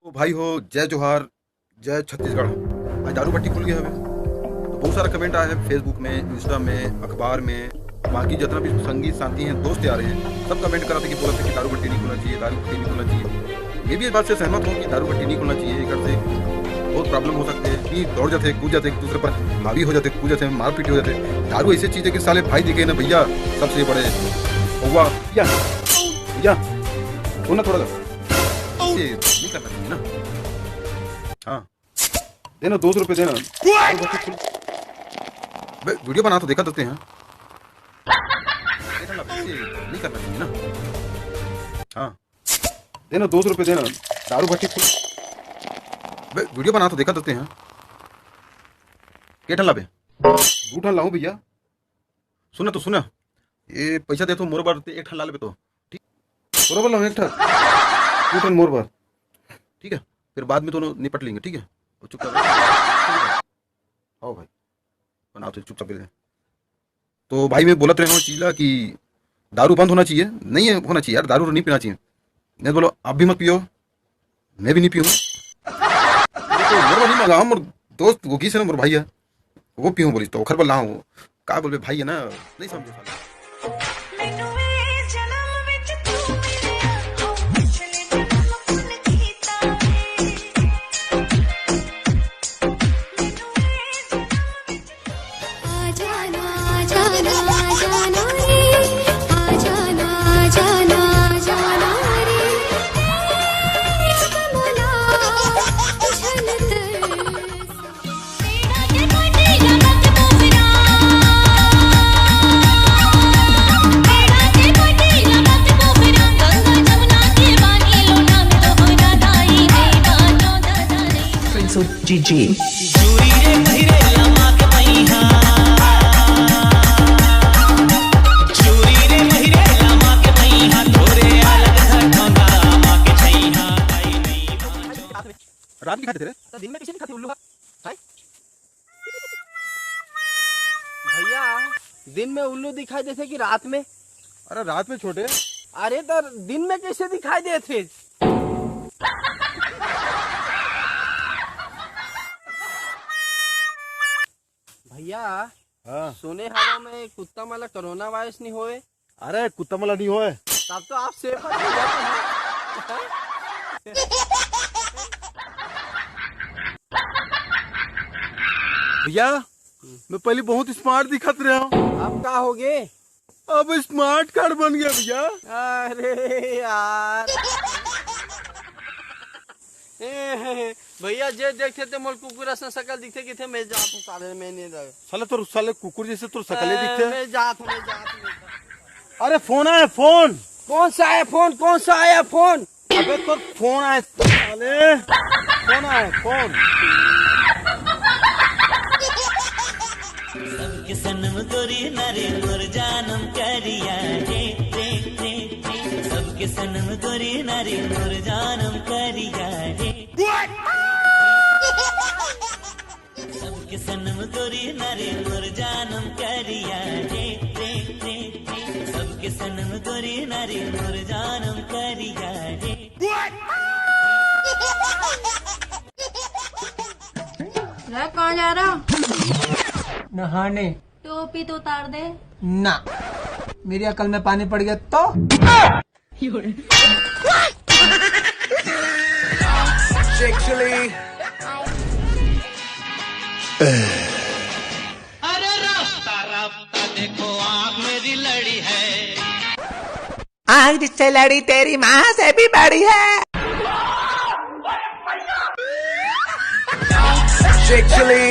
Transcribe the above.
तो भाई हो, जय जोहार, जय छत्तीसगढ़। आज दारू भट्टी खुल गया है। तो बहुत सारा कमेंट आया है फेसबुक में, इंस्टा में, अखबार में। बाकी जितना भी संगीत साथी हैं, दोस्त आ रहे हैं, सब कमेंट कर रहे थे कि बोलते कि दारू भट्टी नहीं खुलना चाहिए, दारू भट्टी नहीं खुलना चाहिए। मैं भी इस बात से सहमत हूँ कि दारू भट्टी नहीं खुलना चाहिए। इधर से बहुत प्रॉब्लम हो सकते हैं कि दौड़ जाते, कूद जाते, एक दूसरे पर हावी हो जाते, कूद जाते, मारपीट हो जाते। दारू ऐसी चीज़ है कि साले भाई दिखे ना भैया, सबसे बड़े हुआ भैया ना थोड़ा नहीं करना चाहिए ना। हाँ देना, 200 रुपये देना। वीडियो बना तो देखा देते हैं। नहीं करना चाहिए ना। हाँ देना, 200 रुपये देना। दारू भट्टी वीडियो बना तो देखा देते हैं। क्या लाभे 2 ठन लाऊं भैया? सुना तो सुना, ये पैसा दे तो मोर बार 1 ठन ला ले तो ठीक। मोर बार लाऊं 1 ठन, 2 ठन मोर बार, ठीक है। फिर बाद में दोनों निपट लेंगे, ठीक है। चुपचाप आओ भाई, बनाओ तो चुपचाप। तो भाई मैं बोलत रहा हूँ चीला कि दारू बंद होना चाहिए, नहीं है होना चाहिए यार, दारू नहीं पीना चाहिए। नहीं बोलो आप भी मत पियो, मैं भी नहीं पीऊँ। नहीं मंगा मोर दोस्त वो की से ना मोर भाई है, वो पीऊँ बोली तो खर बोल रहा हूँ। क्या बोल भाई है ना, नहीं समझे। GG रात में खाते थे तो दिन में किसी नहीं खाती उल्लू भैया। दिन में उल्लू दिखाई देते कि रात में? अरे रात में छोटे, अरे तो दिन में कैसे दिखाई देते? भैया हाँ सुने हवा में कुत्ता माला कोरोना वायरस नहीं होए? अरे कुत्ता मला नहीं होए, तब तो आप सेफ हैं। भैया मैं पहले बहुत स्मार्ट दिखत रहा हूँ, अब क्या हो गए? अब स्मार्ट कार्ड बन गया भैया। अरे यार भैया जे देखते थे मोल कुकुर ऐसा शकल दिखते कि थे मैं जात हूँ साले में नहीं दे साले तो साले कुकुर जैसे तो शकले दिखते हैं। मैं जात हूँ अरे फोन आया, फोन। कौन सा आया फोन? कौन सा आया फोन? अबे तो फोन आया साले, फोन आया फोन। सबके सनम गोरी नारे मोर जानम करिया रे रे रे रे। सबके सनम गोरी नारे मोर जानम करिया रे। सबके सनम गोरी नारे मोर जानम करिया रे रे रे रे। सबके सनम गोरी नारे मोर जानम करिया रे। कहाँ जा रहा? नहाने। टोपी तो उतार दे। ना, मेरी अकल में पानी पड़ गया तो। अरे रास्ता रास्ता देखो आग मेरी लड़ी है। आग जिससे लड़ी तेरी माँ से भी बड़ी है। Sexually